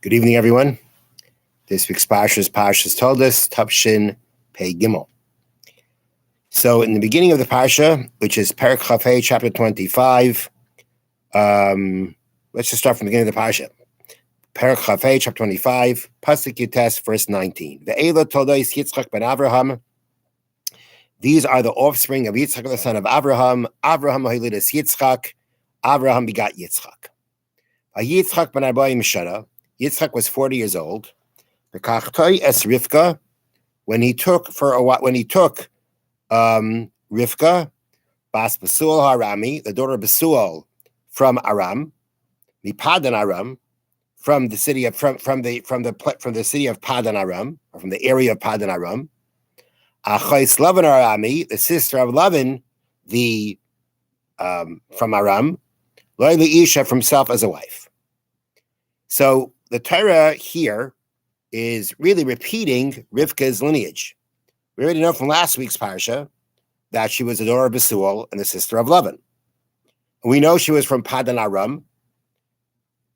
Good evening, everyone. This week's Parsha is Toldot, Tavshin Pei Gimel. So, in the beginning of the Parsha, which is Perek Chafei, chapter 25, let's just start from the beginning of the Parsha. Perek Chafei, chapter 25, Pasuk Yutes, verse 19. Ve'elo Toldot Yitzchak ben Avraham. These are the offspring of Yitzchak, the son of Avraham. Avraham ha'ilidus Yitzchak. Avraham begot Yitzchak. Yitzchak ben Arbaim Shana. Yitzchak was 40 years old. V'kachtoi es Rivka, when he took Rivka, Bas Besual Harami, the daughter of Besual from Aram, Mipadan Aram, from the city of from the city of Padan Aram, or from the area of Padan Aram. Achais Lavan Arami, the sister of Lavan, from Aram, Loyli Isha, from himself as a wife. So the Torah here is really repeating Rivka's lineage. We already know from last week's parsha that she was the daughter of Besual and the sister of Lavan. We know she was from Padan Aram.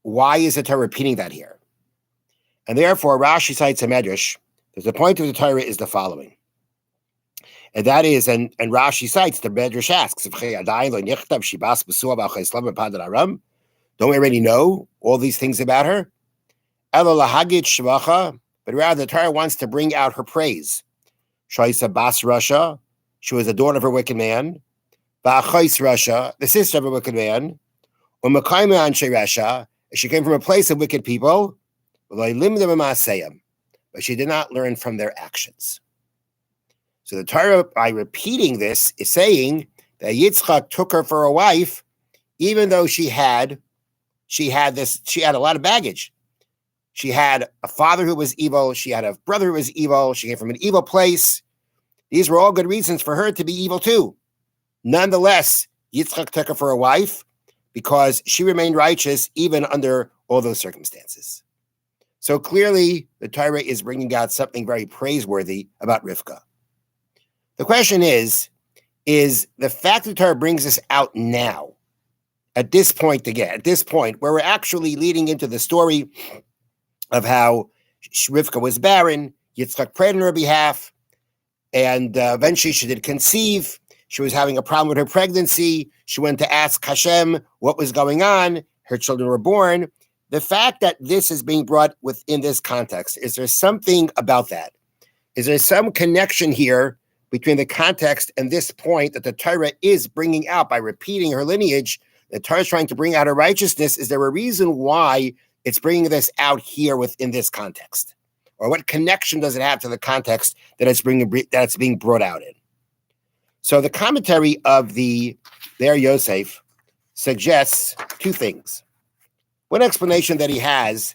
Why is the Torah repeating that here? And therefore, Rashi cites a medrash that the point of the Torah is the following. And that is, and Rashi cites, the medrash asks, don't we already know all these things about her? But rather the Torah wants to bring out her praise. Shaisa Bas Drasha, she was the daughter of a wicked man. Ba'achais Drasha, the sister of a wicked man. U'mekayme anshe Rasha, she came from a place of wicked people. But she did not learn from their actions. So the Torah, by repeating this, is saying that Yitzchak took her for a wife, even though she had a lot of baggage. She had a father who was evil. She had a brother who was evil. She came from an evil place. These were all good reasons for her to be evil too. Nonetheless, Yitzchak took her for a wife because she remained righteous even under all those circumstances. So clearly, the Torah is bringing out something very praiseworthy about Rivka. The question is the fact that the Torah brings this out now, at this point where we're actually leading into the story of how Rivka was barren, Yitzchak prayed on her behalf, and eventually she did conceive. She was having a problem with her pregnancy. She went to ask Hashem what was going on. Her children were born. The fact that this is being brought within this context, is there something about that? Is there some connection here between the context and this point that the Torah is bringing out by repeating her lineage? The Torah is trying to bring out her righteousness. Is there a reason why it's bringing this out here within this context? Or what connection does it have to the context that it's being brought out in? So the commentary of the Be'er Yosef suggests two things. One explanation that he has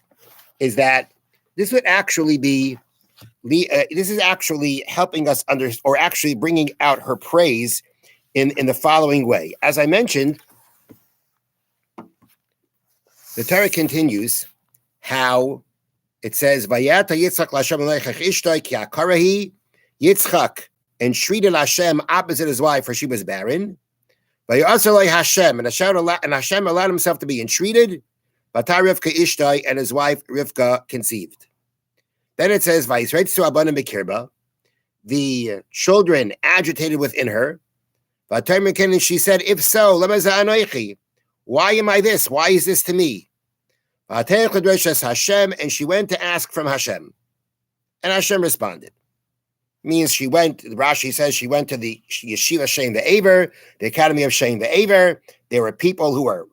is that this would actually be, this is actually helping us or actually bringing out her praise in the following way. As I mentioned, the Torah continues how it says, Vayata Yitzchak Lashem Alechach Ishtoi Ki Akarahi. Yitzchak entreated Hashem opposite his wife, for she was barren. Vayasarlei Hashem, and Hashem allowed himself to be entreated. Vatar Rivka Ishtoi, and his wife Rivka conceived. Then it says, Vayisreitzu Abanim Bekirba, the children agitated within her. Vatar Mekin, she said, if so, Lema Anoichi. Why am I this? Why is this to me? Hashem, and she went to ask from Hashem. And Hashem responded. Means Rashi says she went to the Yeshiva Shem the Aver, the Academy of Shem the Aver. There were people who were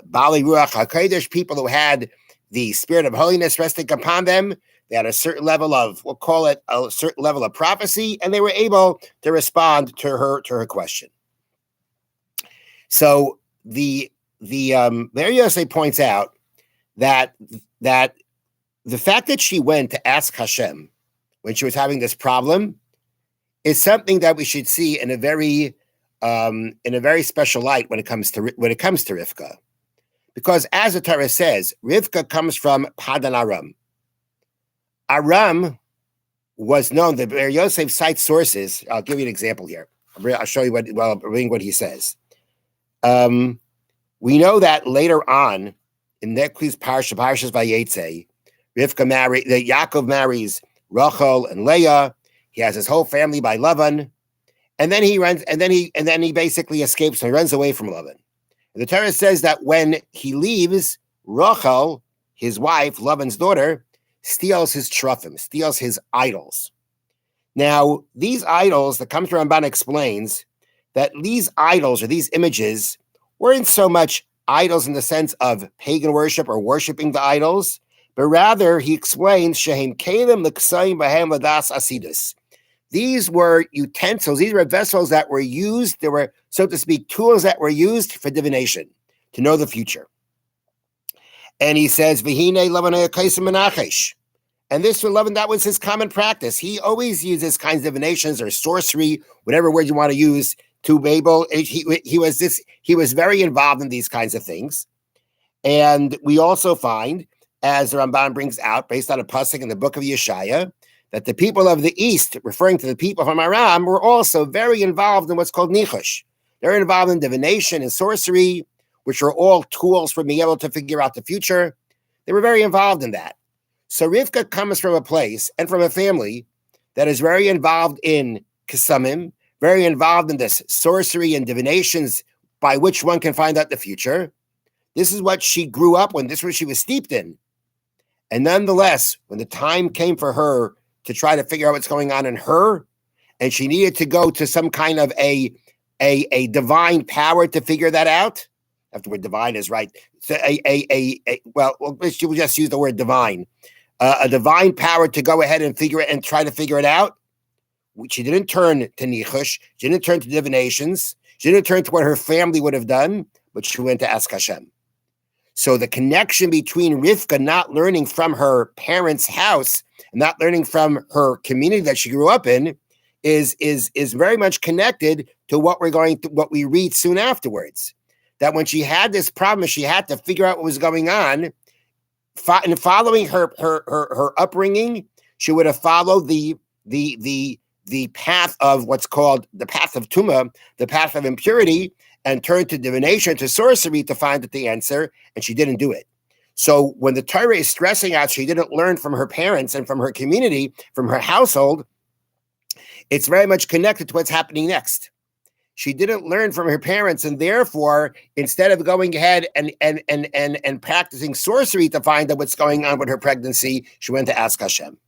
Bali Ruach HaKodesh, people who had the spirit of holiness resting upon them. They had a certain level of, we'll call it a certain level of prophecy, and they were able to respond to her question. So the Be'er Yosef points out that the fact that she went to ask Hashem when she was having this problem is something that we should see in a very special light when it comes to Rivka, because as the Torah says, Rivka comes from Padan Aram. Aram was known. The Be'er Yosef cites sources. I'll give you an example here. I'll show you what he says. We know that later on in Nekli's Parshas Vayetze, Yaakov marries Rachel and Leah. He has his whole family by Lavan, and then he runs, and then he basically escapes and runs away from Lavan. And the Torah says that when he leaves, Rachel, his wife, Lavan's daughter, steals his trufim, steals his idols. Now, these idols, the Kamshar Ramban explains that these idols or these images weren't so much idols in the sense of pagan worship or worshiping the idols, but rather, he explains, Shehem Kalim L'Ksayim Bahem Ladas Asidus. These were utensils, these were vessels that were used, they were, so to speak, tools that were used for divination, to know the future. And he says, V'hine Lavanei Kaisim Menachesh. And this for Lavan, that was his common practice. He always used this kinds of divinations or sorcery, whatever word you want to use, to be able, he was very involved in these kinds of things. And we also find, as the Ramban brings out, based on a pasuk in the book of Yeshaya, that the people of the East, referring to the people from Aram, were also very involved in what's called nichush. They're involved in divination and sorcery, which are all tools for being able to figure out the future. They were very involved in that. So Rivka comes from a place and from a family that is very involved in kesamim, very involved in this sorcery and divinations by which one can find out the future. This is what she grew up in. This is what she was steeped in. And nonetheless, when the time came for her to try to figure out what's going on in her, and she needed to go to some kind of a divine power to figure that out. If the word divine is right. So we'll just use the word divine. A divine power to go ahead and figure it and try to figure it out. She didn't turn to nichush. She didn't turn to divinations. She didn't turn to what her family would have done, but she went to ask Hashem. So the connection between Rivka not learning from her parents' house and not learning from her community that she grew up in is very much connected to what we read soon afterwards. That when she had this problem, she had to figure out what was going on. In following her upbringing, she would have followed the path of what's called the path of tumah, the path of impurity, and turned to divination, to sorcery to find the answer, and she didn't do it. So when the Torah is stressing out she didn't learn from her parents and from her community, from her household, it's very much connected to what's happening next. She didn't learn from her parents, and therefore, instead of going ahead and practicing sorcery to find out what's going on with her pregnancy, she went to ask Hashem.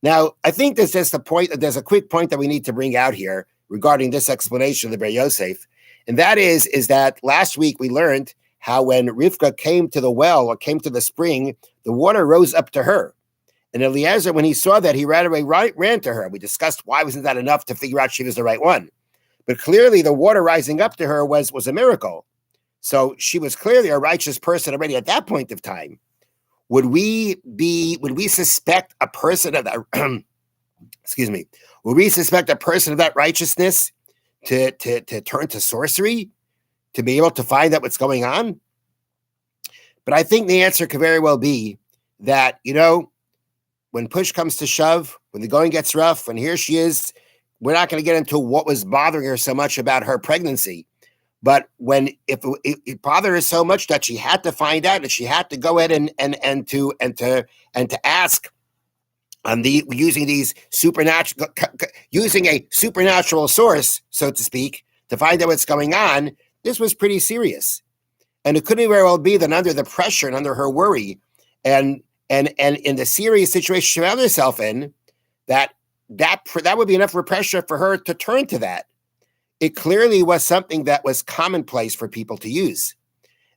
Now, I think there's just there's a quick point that we need to bring out here regarding this explanation of the Ber Yosef, and that is that last week we learned how when Rivka came to the well or came to the spring, the water rose up to her. And Eliezer, when he saw that, he ran to her. We discussed why wasn't that enough to figure out she was the right one. But clearly the water rising up to her was a miracle. So she was clearly a righteous person already at that point of time. Would we suspect a person of that, would we suspect a person of that righteousness to turn to sorcery, to be able to find out what's going on? But I think the answer could very well be that, when push comes to shove, when the going gets rough, when here she is, we're not going to get into what was bothering her so much about her pregnancy. But if it bothered her so much that she had to find out, that she had to go ahead and to ask using a supernatural source, so to speak, to find out what's going on, this was pretty serious. And it couldn't very well be that under the pressure and under her worry and in the serious situation she found herself in, that would be enough for pressure for her to turn to that. It clearly was something that was commonplace for people to use.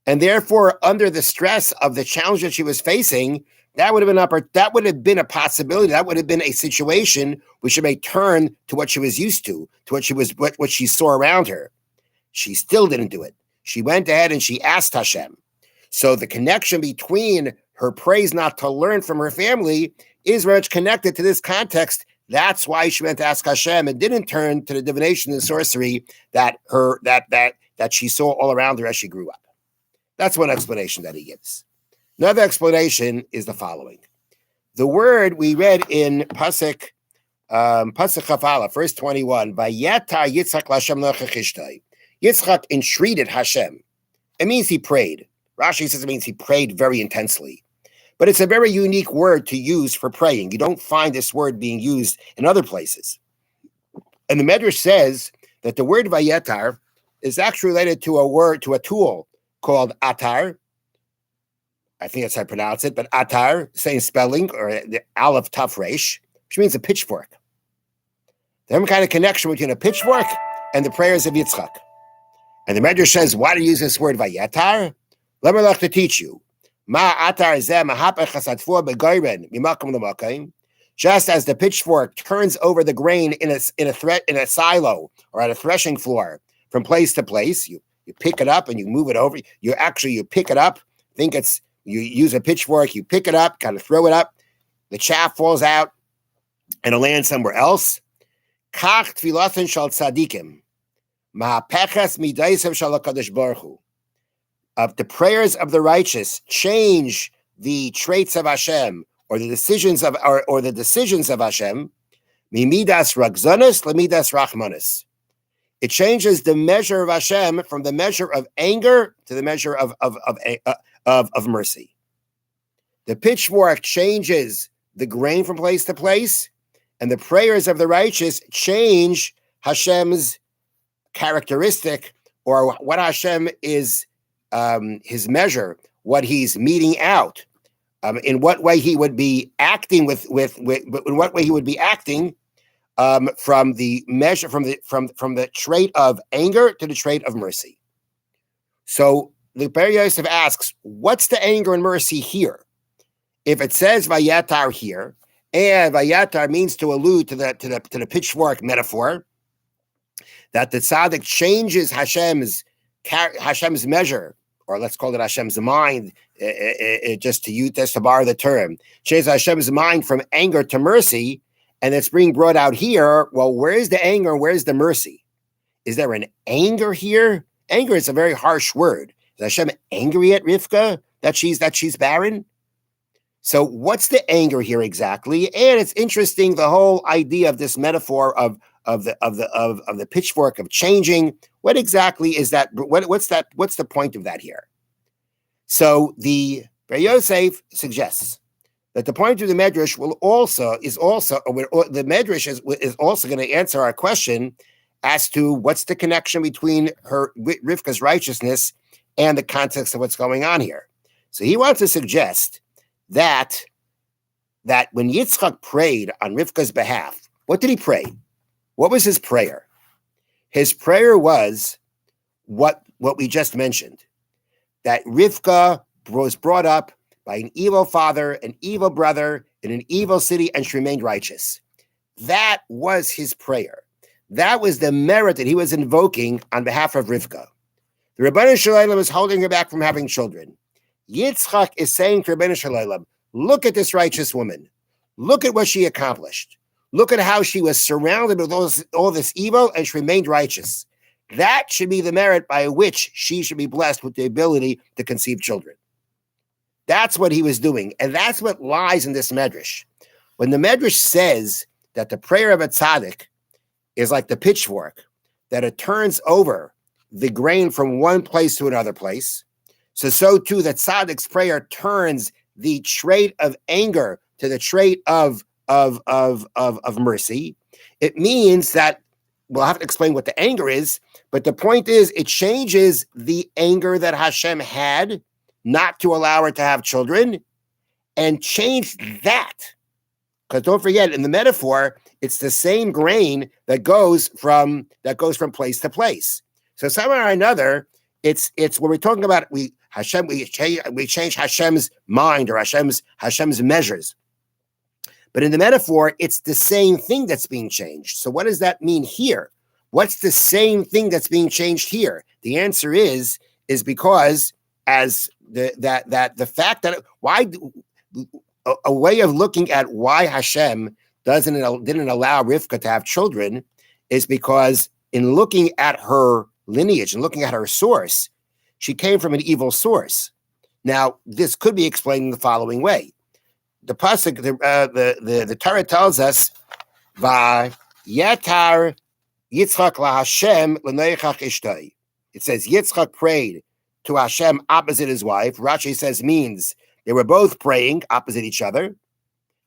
And therefore, under the stress of the challenge that she was facing, that would have been a possibility. That would have been a situation which she may turn to what she was used to what she saw around her. She still didn't do it. She went ahead and she asked Hashem. So the connection between her praise not to learn from her family is very much connected to this context. That's why she went to ask Hashem and didn't turn to the divination and sorcery that she saw all around her as she grew up. That's one explanation that he gives. Another explanation is the following. The word we read in Pasuk Chafala, verse 21, Vayetar Yitzchak Lashem Nochechishtoi. Yitzchak entreated Hashem. It means he prayed. Rashi says it means he prayed very intensely. But it's a very unique word to use for praying. You don't find this word being used in other places. And the Medrash says that the word vayetar is actually related to a tool called atar. I think that's how I pronounce it, but atar, same spelling, or the aleph taf resh, which means a pitchfork. There's some kind of connection between a pitchfork and the prayers of Yitzchak. And the Medrash says, why do you use this word vayetar? Let me like to teach you. Ma atar zeh mahapech hasatfur begoyren mimakom l'makom. Just as the pitchfork turns over the grain in a silo or at a threshing floor from place to place, you pick it up and you move it over. You pick it up. You use a pitchfork, you pick it up, kind of throw it up. The chaff falls out and it lands somewhere else. Kach tfilaten shal tzadikim, mahapechas midaisav shal HaKadosh Baruch Hu. The prayers of the righteous change the traits of Hashem or the decisions of Hashem. Mimidas ragzanis lemidas rachmanis. It changes the measure of Hashem from the measure of anger to the measure of mercy. The pitchfork changes the grain from place to place, and the prayers of the righteous change Hashem's characteristic, or what Hashem is, his measure, what he's meting out, in what way he would be acting in what way he would be acting. From the measure, from the trait of anger to the trait of mercy. So the Ber Yosef asks, what's the anger and mercy here? If it says vayatar here, and vayatar means to allude to the pitchfork metaphor, that the tzaddik changes Hashem's measure, or let's call it Hashem's mind, just to borrow the term, changes Hashem's mind from anger to mercy. And it's being brought out here. Well, where's the anger? Where's the mercy? Is there an anger here? Anger is a very harsh word. Is Hashem angry at Rivka that she's barren? So what's the anger here exactly? And it's interesting, the whole idea of this metaphor of the pitchfork of changing. What exactly is that? What's the point of that here? So the Ber Yosef suggests that the point of the Medrash is also going to answer our question as to what's the connection between Rivka's righteousness and the context of what's going on here. So he wants to suggest that when Yitzchak prayed on Rivka's behalf, what did he pray? What was his prayer? His prayer was what we just mentioned, that Rivka was brought up by an evil father, an evil brother, in an evil city, and she remained righteous. That was his prayer. That was the merit that he was invoking on behalf of Rivka. The Rebbeinu Shalom was holding her back from having children. Yitzchak is saying to Rebbeinu Shalom, look at this righteous woman. Look at what she accomplished. Look at how she was surrounded with all this evil, and she remained righteous. That should be the merit by which she should be blessed with the ability to conceive children. That's what he was doing. And that's what lies in this Medrash. When the Medrash says that the prayer of a tzaddik is like the pitchfork, that it turns over the grain from one place to another place, so too the tzaddik's prayer turns the trait of anger to the trait of mercy. It means that we'll have to explain what the anger is, but the point is it changes the anger that Hashem had not to allow her to have children, and change that. Because don't forget, in the metaphor, it's the same grain that goes from place to place. So somehow or another, it's when we're talking about we change Hashem's mind or Hashem's measures. But in the metaphor, it's the same thing that's being changed. So what does that mean here? What's the same thing that's being changed here? The answer is because as the fact that why a way of looking at why Hashem didn't allow Rivka to have children is because in looking at her lineage and looking at her source, she came from an evil source. Now, this could be explained in the following way. The pasuk, the Torah tells us, "Vayetar Yitzchak laHashem l'neichach ishtay." It says Yitzchak prayed to Hashem opposite his wife, Rashi says means they were both praying opposite each other.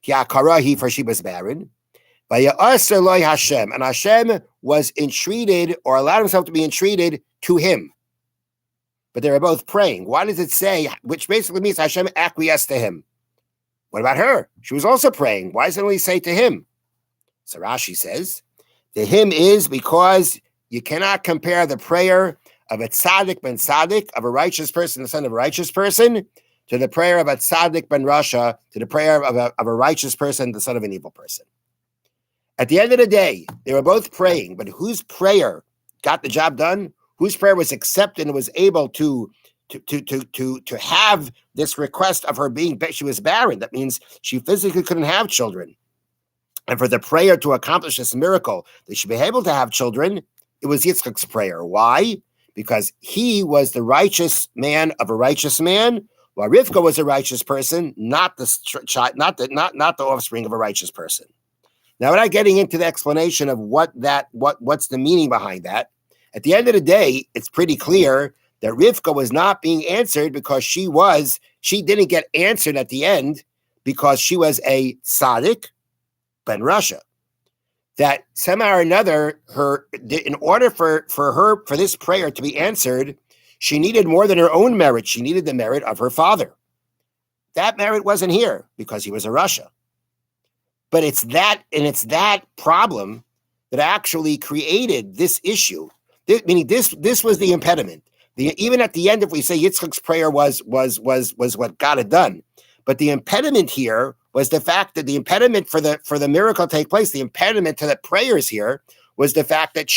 Ki akarahi, for she was barren. Vaya'aser loy Hashem, and Hashem was entreated or allowed himself to be entreated to him. But they were both praying. Why does it say, which basically means Hashem acquiesced to him? What about her? She was also praying. Why does it only say to him? So Rashi says, to him is because you cannot compare the prayer of a tzaddik ben tzaddik, of a righteous person, the son of a righteous person, to the prayer of a tzaddik ben Rasha, to the prayer of a righteous person, the son of an evil person. At the end of the day, they were both praying, but whose prayer got the job done? Whose prayer was accepted and was able to have this request of her being, she was barren. That means she physically couldn't have children. And for the prayer to accomplish this miracle, that she be able to have children, it was Yitzchak's prayer. Why? Because he was the righteous man of a righteous man, while Rivka was a righteous person, not the offspring of a righteous person. Now, without getting into the explanation of what's the meaning behind that, at the end of the day, it's pretty clear that Rivka was not being answered because she didn't get answered at the end because she was a tzaddik ben Rasha. That somehow or another, in order for this prayer to be answered, she needed more than her own merit. She needed the merit of her father. That merit wasn't here because he was a Rasha. But it's that problem that actually created this issue. Meaning this was the impediment. Even at the end, if we say Yitzchak's prayer was what got it done, but the impediment here was the fact that the impediment for the miracle to take place, the impediment to the prayers here was the fact that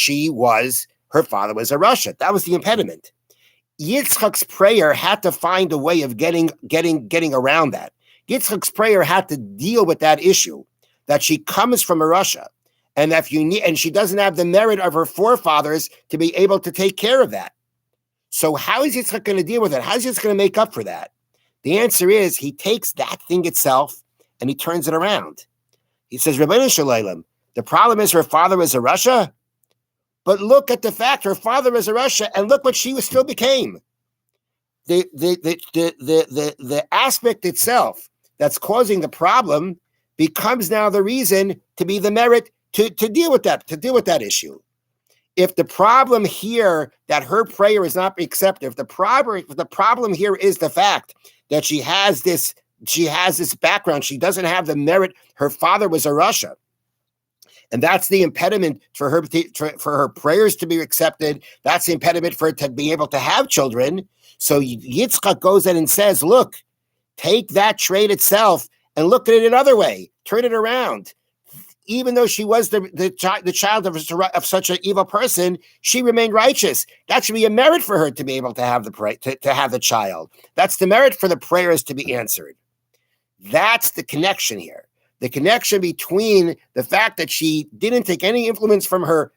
her father was a Rasha. That was the impediment. Yitzchak's prayer had to find a way of getting around that. Yitzchak's prayer had to deal with that issue that she comes from a Rasha. And and she doesn't have the merit of her forefathers to be able to take care of that. So how is Yitzchak going to deal with it? How is Yitzchak going to make up for that? The answer is he takes that thing itself and he turns it around. He says, Rabbeinu Shalom, the problem is her father was a Rasha, but look at the fact her father was a Rasha, and look what she still became. The aspect itself that's causing the problem becomes now the reason to be the merit to deal with that issue. If the problem here that her prayer is not accepted, if the problem here is the fact that she has this background, she doesn't have the merit. Her father was a Rasha, and that's the impediment for her prayers to be accepted. That's the impediment for her to be able to have children. So Yitzchak goes in and says, "Look, take that trait itself and look at it another way. Turn it around." Even though she was the child of such an evil person, she remained righteous. That should be a merit for her to be able to have the child. That's the merit for the prayers to be answered. That's the connection here. The connection between the fact that she didn't take any influence from her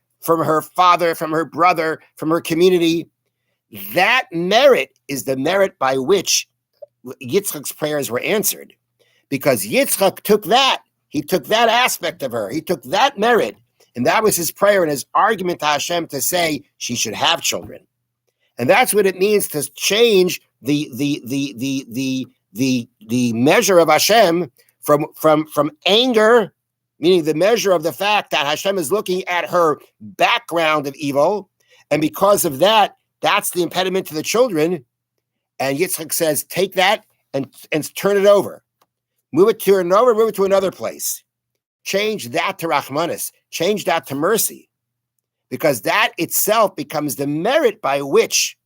father, from her brother, from her community. That merit is the merit by which Yitzchak's prayers were answered, because Yitzchak took that. He took that aspect of her. He took that merit, and that was his prayer and his argument to Hashem to say she should have children. And that's what it means to change the measure of Hashem from anger, meaning the measure of the fact that Hashem is looking at her background of evil, and because of that, that's the impediment to the children. And Yitzchak says, take that and turn it over. Move it to another place. Change that to Rachmanis. Change that to mercy. Because that itself becomes the merit by which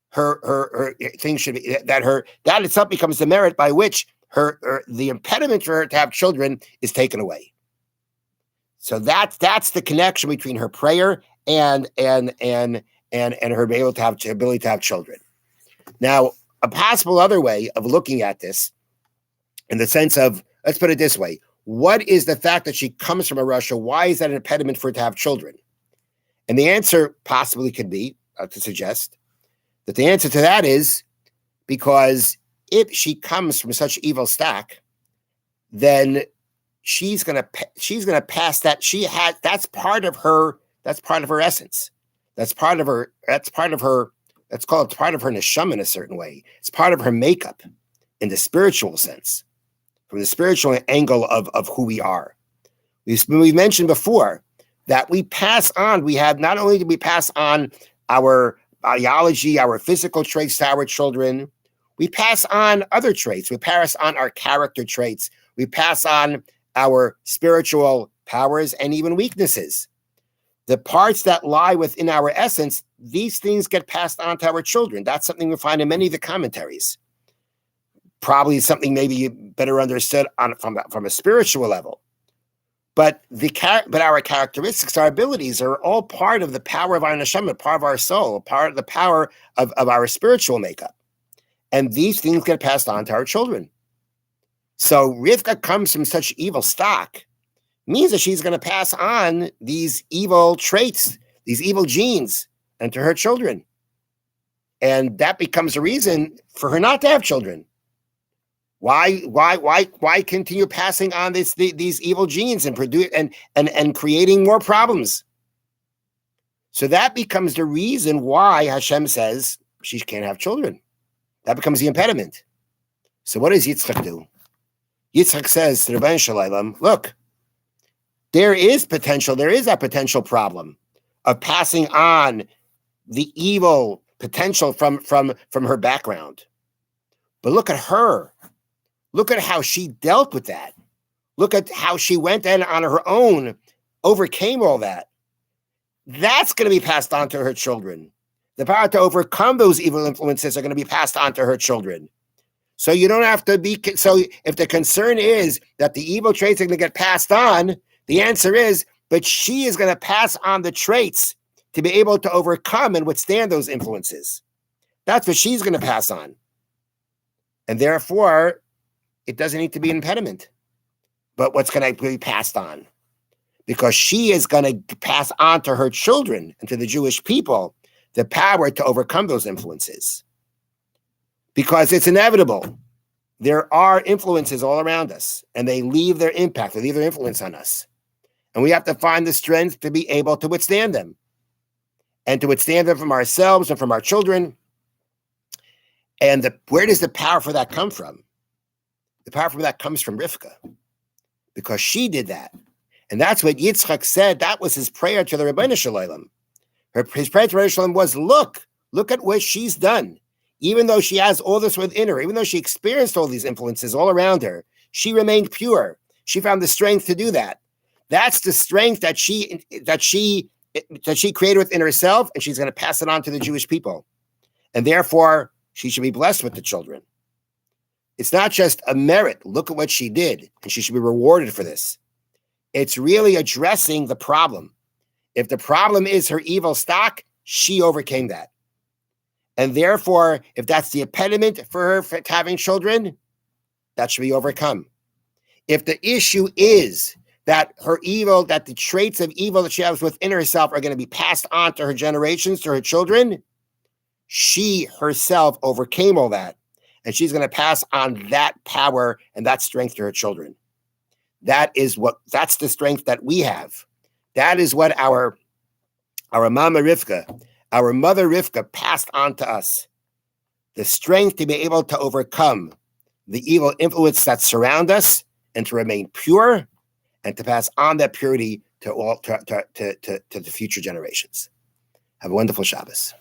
her thing should be, that itself becomes the merit by which the impediment for her to have children is taken away. So that's the connection between her prayer and her ability to have children. Now, a possible other way of looking at this, in the sense of, let's put it this way, what is the fact that she comes from a Rasha? Why is that an impediment for her to have children? And the answer possibly could be, to suggest, that the answer to that is because if she comes from such evil stock, then she's gonna pass that. That's part of her essence. That's part of her That's called part of her neshama in a certain way. It's part of her makeup in the spiritual sense, from the spiritual angle of who we are. We've mentioned before that we pass on, not only do we pass on our biology, our physical traits to our children, we pass on other traits. We pass on our character traits. We pass on our spiritual powers and even weaknesses. The parts that lie within our essence, these things get passed on to our children. That's something we find in many of the commentaries. Probably something maybe better understood from a spiritual level. But our characteristics, our abilities are all part of the power of our neshama, part of our soul, part of the power of our spiritual makeup. And these things get passed on to our children. So Rivka comes from such evil stock, means that she's going to pass on these evil traits, these evil genes, and to her children. And that becomes a reason for her not to have children. Why continue passing on these evil genes and produce and creating more problems? So that becomes the reason why Hashem says she can't have children. That becomes the impediment. So what does Yitzchak do? Yitzchak says to the Rebbeinu Shalom, look, there is that potential problem of passing on the evil potential from her background. But look at her. Look at how she dealt with that. Look at how she went in on her own, overcame all that. That's going to be passed on to her children. The power to overcome those evil influences are going to be passed on to her children. So you don't have to be, so if the concern is that the evil traits are going to get passed on, the answer is, but she is going to pass on the traits to be able to overcome and withstand those influences. That's what she's going to pass on. And therefore, it doesn't need to be an impediment. But what's going to be passed on? Because she is going to pass on to her children and to the Jewish people the power to overcome those influences. Because it's inevitable. There are influences all around us, and they leave their impact, they leave their influence on us. And we have to find the strength to be able to withstand them, and to withstand them from ourselves and from our children. And where does the power for that come from? The power for that comes from Rivka, because she did that. And that's what Yitzchak said. That was his prayer to the Rebbeinu Shalom. His prayer to Rebbeinu Shalom was, look at what she's done. Even though she has all this within her, even though she experienced all these influences all around her, she remained pure. She found the strength to do that. That's the strength that she created within herself, and she's going to pass it on to the Jewish people. And therefore, she should be blessed with the children. It's not just a merit. Look at what she did, and she should be rewarded for this. It's really addressing the problem. If the problem is her evil stock, she overcame that. And therefore, if that's the impediment for her for having children, that should be overcome. If the issue is that that the traits of evil that she has within herself are going to be passed on to her generations, to her children, she herself overcame all that. And she's going to pass on that power and that strength to her children. That's the strength that we have. That is what our Mama Rivka, our mother Rivka, passed on to us. The strength to be able to overcome the evil influence that surround us and to remain pure and to pass on that purity to the future generations. Have a wonderful Shabbos.